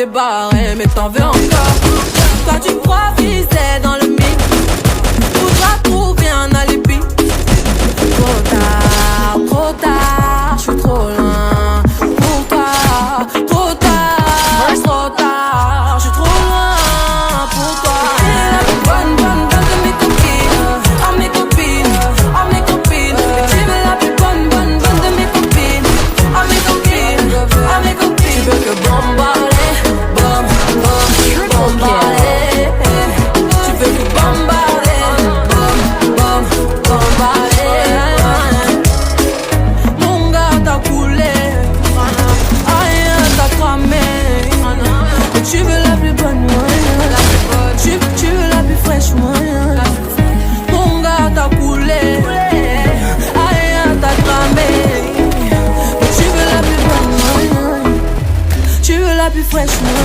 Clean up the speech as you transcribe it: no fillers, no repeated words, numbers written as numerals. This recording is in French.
t'es barré, mais t'en veux encore. Toi tu crois viser dans le mythe, faudra trouver un alibi. Trop tard, j'suis trop loin pour toi. Trop tard, j'suis trop loin pour toi. T'es la plus bonne de mes copines, oh mes copines, oh mes copines. Tu veux la plus bonne de mes copines, oh mes copines, oh mes copines. Tu veux que bombarder, bombarder. Tu veux que bombarder, bombarder. Mon gars t'as coulé, rien t'as cramé. Mais tu veux la plus bonne, ouais. Tu veux la plus fraîche, ouais. Mon gars t'as coulé, rien t'as cramé. Mais tu veux la plus bonne, ouais. Tu veux la plus fraîche, ouais.